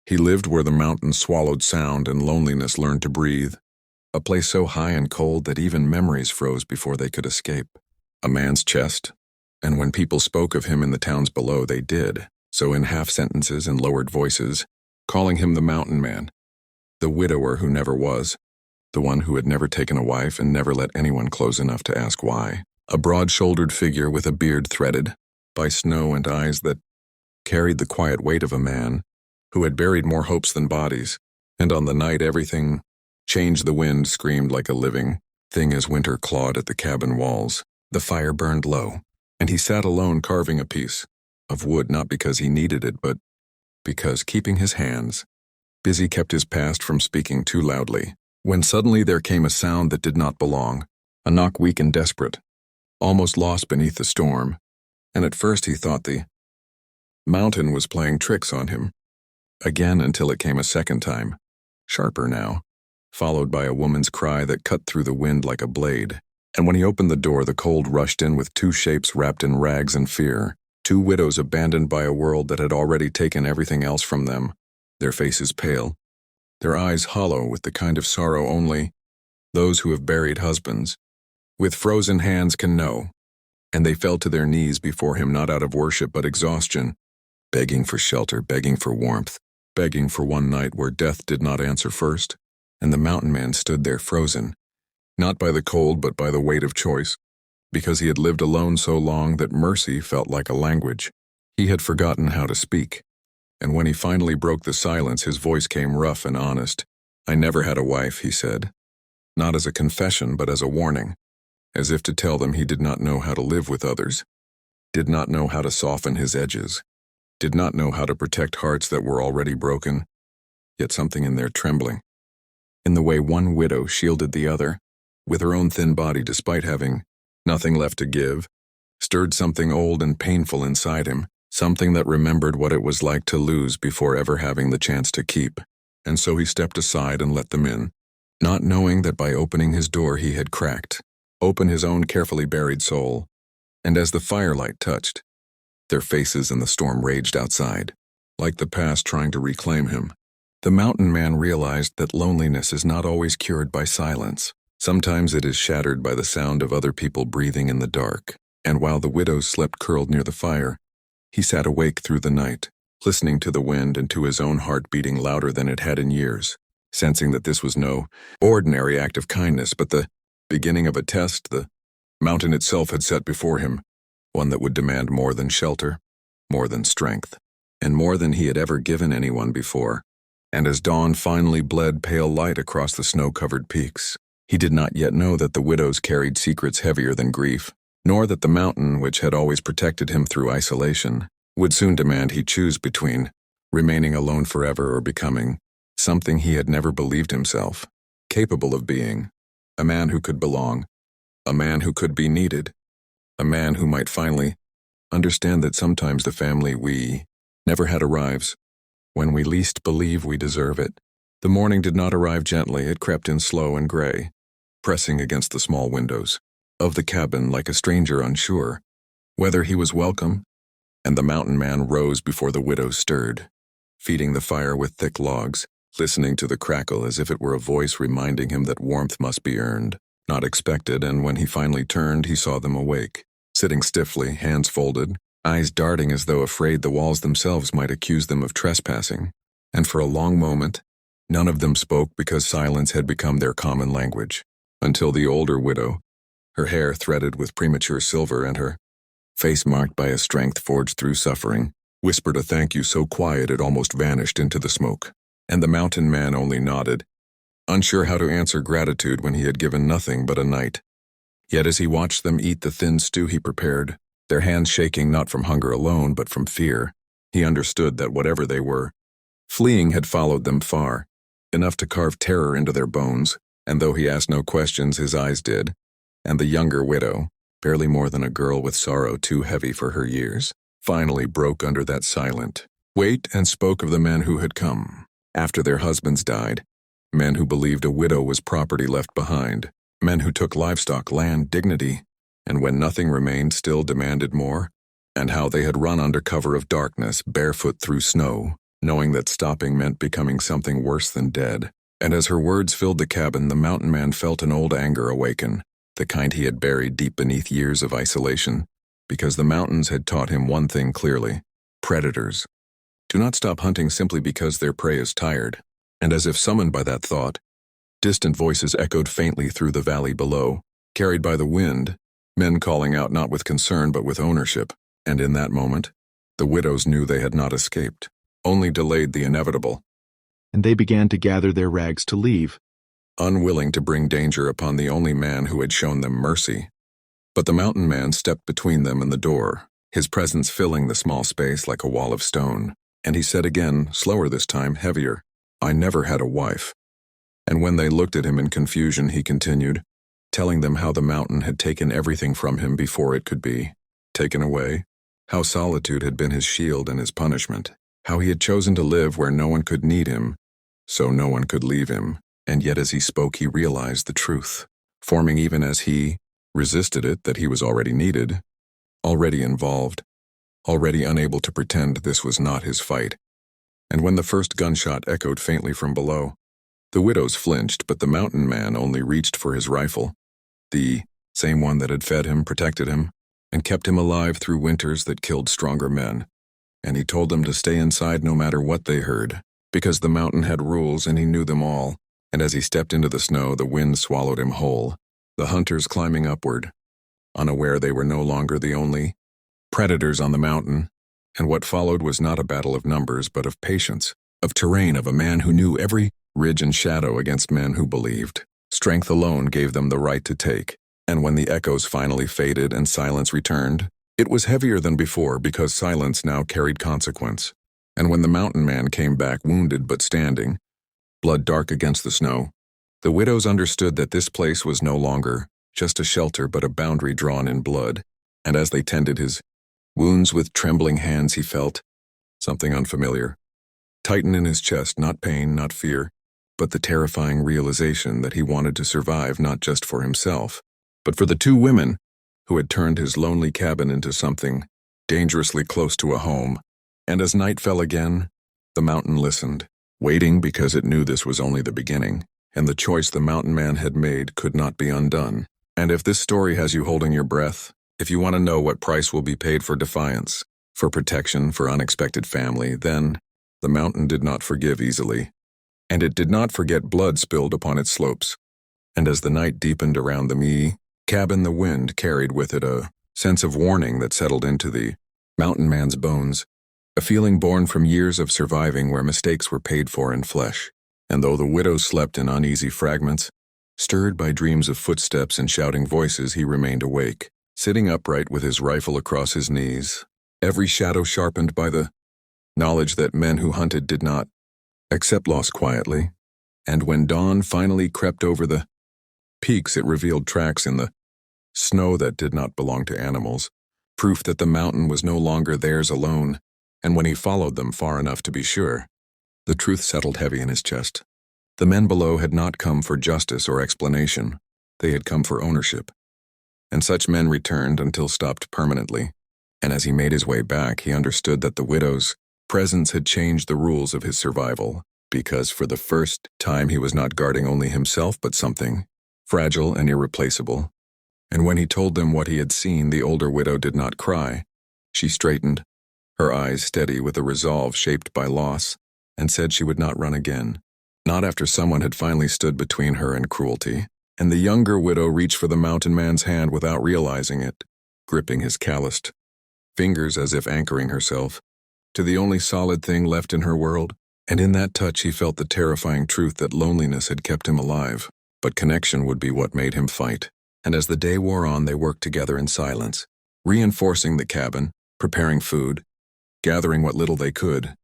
He lived where the mountains swallowed sound and loneliness learned to breathe, a place so high and cold that even memories froze before they could escape. A man's chest, and when people spoke of him in the towns below, they did, so in half-sentences and lowered voices, calling him the Mountain Man, the widower who never was, the one who had never taken a wife and never let anyone close enough to ask why. A broad-shouldered figure with a beard threaded by snow and eyes that carried the quiet weight of a man who had buried more hopes than bodies, and on the night everything changed. The wind screamed like a living thing as winter clawed at the cabin walls. The fire burned low, and he sat alone carving a piece of wood, not because he needed it, but because, keeping his hands busy, kept his past from speaking too loudly. When suddenly there came a sound that did not belong, a knock weak and desperate, almost lost beneath the storm, and at first he thought the mountain was playing tricks on him. Again, until it came a second time, sharper now, followed by a woman's cry that cut through the wind like a blade. And when he opened the door, the cold rushed in with two shapes wrapped in rags and fear, two widows abandoned by a world that had already taken everything else from them, their faces pale, their eyes hollow with the kind of sorrow only those who have buried husbands with frozen hands can know. And they fell to their knees before him, not out of worship but exhaustion, begging for shelter, begging for warmth, begging for one night where death did not answer first. And the Mountain Man stood there frozen, not by the cold but by the weight of choice, because he had lived alone so long that mercy felt like a language. He had forgotten how to speak, and when he finally broke the silence, his voice came rough and honest. "I never had a wife," he said, not as a confession but as a warning, as if to tell them he did not know how to live with others, did not know how to soften his edges, did not know how to protect hearts that were already broken, yet something in there trembling, in the way one widow shielded the other, with her own thin body despite having nothing left to give, stirred something old and painful inside him, something that remembered what it was like to lose before ever having the chance to keep. And so he stepped aside and let them in, not knowing that by opening his door he had cracked open his own carefully buried soul. And as the firelight touched their faces and the storm raged outside, like the past trying to reclaim him, the Mountain Man realized that loneliness is not always cured by silence. Sometimes it is shattered by the sound of other people breathing in the dark. And while the widows slept curled near the fire, he sat awake through the night, listening to the wind and to his own heart beating louder than it had in years, sensing that this was no ordinary act of kindness, but the beginning of a test the mountain itself had set before him, one that would demand more than shelter, more than strength, and more than he had ever given anyone before. And as dawn finally bled pale light across the snow-covered peaks, he did not yet know that the widows carried secrets heavier than grief, nor that the mountain, which had always protected him through isolation, would soon demand he choose between remaining alone forever or becoming something he had never believed himself capable of being, a man who could belong, a man who could be needed, a man who might finally understand that sometimes the family we never had arrives when we least believe we deserve it. The morning did not arrive gently. It crept in slow and gray, pressing against the small windows of the cabin like a stranger unsure whether he was welcome. And the Mountain Man rose before the widows stirred, feeding the fire with thick logs, listening to the crackle as if it were a voice reminding him that warmth must be earned, not expected. And when he finally turned, he saw them awake, sitting stiffly, hands folded, eyes darting as though afraid the walls themselves might accuse them of trespassing. And for a long moment, none of them spoke because silence had become their common language, until the older widow, her hair threaded with premature silver and her face marked by a strength forged through suffering, whispered a thank you so quiet it almost vanished into the smoke. And the Mountain Man only nodded, unsure how to answer gratitude when he had given nothing but a night. Yet as he watched them eat the thin stew he prepared, their hands shaking not from hunger alone but from fear, he understood that whatever they were, fleeing had followed them far, enough to carve terror into their bones. And though he asked no questions, his eyes did. And the younger widow, barely more than a girl with sorrow too heavy for her years, finally broke under that silent weight and spoke of the men who had come after their husbands died, men who believed a widow was property left behind, men who took livestock, land, dignity, and when nothing remained still demanded more, and how they had run under cover of darkness, barefoot through snow, knowing that stopping meant becoming something worse than dead. And as her words filled the cabin, the mountain man felt an old anger awaken, the kind he had buried deep beneath years of isolation, because the mountains had taught him one thing clearly: predators do not stop hunting simply because their prey is tired. And as if summoned by that thought, distant voices echoed faintly through the valley below, carried by the wind, men calling out not with concern but with ownership. And in that moment, the widows knew they had not escaped, only delayed the inevitable. And they began to gather their rags to leave, unwilling to bring danger upon the only man who had shown them mercy. But the mountain man stepped between them and the door, his presence filling the small space like a wall of stone. And he said again, slower this time, heavier, "I never had a wife." And when they looked at him in confusion, he continued, telling them how the mountain had taken everything from him before it could be taken away, how solitude had been his shield and his punishment, how he had chosen to live where no one could need him, so no one could leave him. And yet as he spoke, he realized the truth, forming even as he resisted it, that he was already needed, already involved, already unable to pretend this was not his fight. And when the first gunshot echoed faintly from below, the widows flinched, but the mountain man only reached for his rifle, the same one that had fed him, protected him, and kept him alive through winters that killed stronger men. And he told them to stay inside no matter what they heard, because the mountain had rules and he knew them all. And as he stepped into the snow, the wind swallowed him whole, the hunters climbing upward, unaware they were no longer the only predators on the mountain. And what followed was not a battle of numbers, but of patience, of terrain, of a man who knew every ridge and shadow against men who believed. Strength alone gave them the right to take. And when the echoes finally faded and silence returned, it was heavier than before, because silence now carried consequence. And when the mountain man came back wounded but standing, blood dark against the snow, the widows understood that this place was no longer just a shelter but a boundary drawn in blood. And as they tended his wounds with trembling hands, he felt something unfamiliar tighten in his chest, not pain, not fear, but the terrifying realization that he wanted to survive not just for himself, but for the two women who had turned his lonely cabin into something dangerously close to a home. And as night fell again, the mountain listened, waiting because it knew this was only the beginning, and the choice the mountain man had made could not be undone. And if this story has you holding your breath, if you want to know what price will be paid for defiance, for protection, for unexpected family, then the mountain did not forgive easily. And it did not forget blood spilled upon its slopes. And as the night deepened around the cabin, the wind carried with it a sense of warning that settled into the mountain man's bones, a feeling born from years of surviving where mistakes were paid for in flesh. And though the widow slept in uneasy fragments, stirred by dreams of footsteps and shouting voices, he remained awake, sitting upright with his rifle across his knees, every shadow sharpened by the knowledge that men who hunted did not accept loss quietly. And when dawn finally crept over the peaks, it revealed tracks in the snow that did not belong to animals, proof that the mountain was no longer theirs alone. And when he followed them far enough to be sure, the truth settled heavy in his chest. The men below had not come for justice or explanation. They had come for ownership. And such men returned until stopped permanently. And as he made his way back, he understood that the widow's presence had changed the rules of his survival, because for the first time he was not guarding only himself but something fragile and irreplaceable. And when he told them what he had seen, the older widow did not cry. She straightened, her eyes steady with a resolve shaped by loss, and said she would not run again, not after someone had finally stood between her and cruelty. And the younger widow reached for the mountain man's hand without realizing it, gripping his calloused fingers as if anchoring herself to the only solid thing left in her world. And in that touch he felt the terrifying truth that loneliness had kept him alive, but connection would be what made him fight. And as the day wore on, they worked together in silence, reinforcing the cabin, preparing food, gathering what little they could,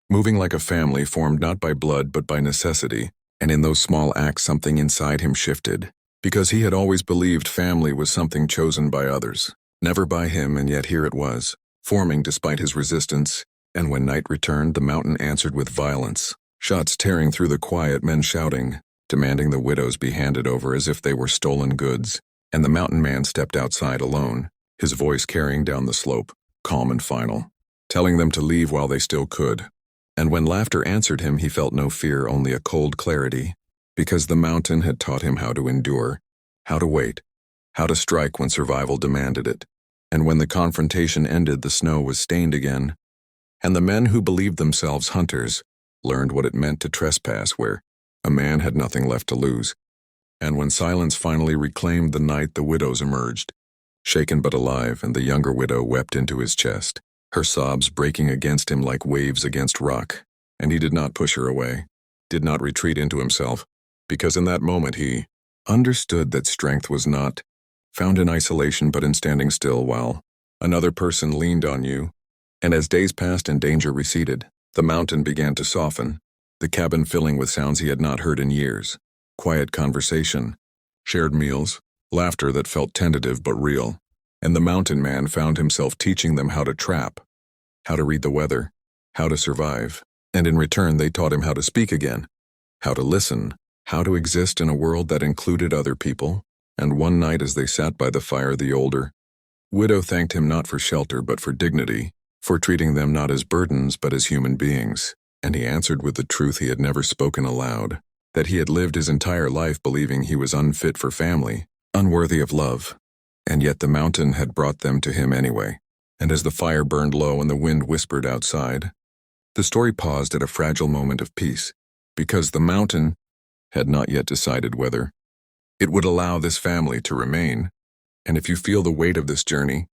moving like a family formed not by blood but by necessity. And in those small acts something inside him shifted, because he had always believed family was something chosen by others, never by him, and yet here it was, forming despite his resistance. And when night returned, the mountain answered with violence, shots tearing through the quiet, men shouting, demanding the widows be handed over as if they were stolen goods. And the mountain man stepped outside alone, his voice carrying down the slope, calm and final, telling them to leave while they still could. And when laughter answered him, he felt no fear, only a cold clarity, because the mountain had taught him how to endure, how to wait, how to strike when survival demanded it. And when the confrontation ended, the snow was stained again, and the men who believed themselves hunters learned what it meant to trespass where a man had nothing left to lose. And when silence finally reclaimed the night, the widows emerged, shaken but alive, and the younger widow wept into his chest, her sobs breaking against him like waves against rock. And he did not push her away, did not retreat into himself, because in that moment he understood that strength was not found in isolation but in standing still while another person leaned on you. And as days passed and danger receded, the mountain began to soften, the cabin filling with sounds he had not heard in years. Quiet conversation, shared meals, laughter that felt tentative but real. And the mountain man found himself teaching them how to trap, how to read the weather, how to survive. And in return, they taught him how to speak again, how to listen, how to exist in a world that included other people. And one night as they sat by the fire, the older widow thanked him not for shelter but for dignity, for treating them not as burdens but as human beings. And he answered with the truth he had never spoken aloud, that he had lived his entire life believing he was unfit for family, unworthy of love. And yet the mountain had brought them to him anyway. And as the fire burned low and the wind whispered outside, the story paused at a fragile moment of peace, because the mountain had not yet decided whether it would allow this family to remain. And if you feel the weight of this journey,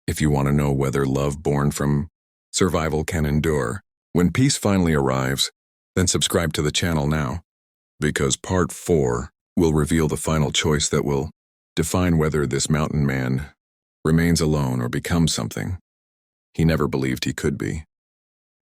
if you want to know whether love born from survival can endure, when peace finally arrives, then subscribe to the channel now, because part 4 will reveal the final choice that will define whether this mountain man remains alone or becomes something he never believed he could be.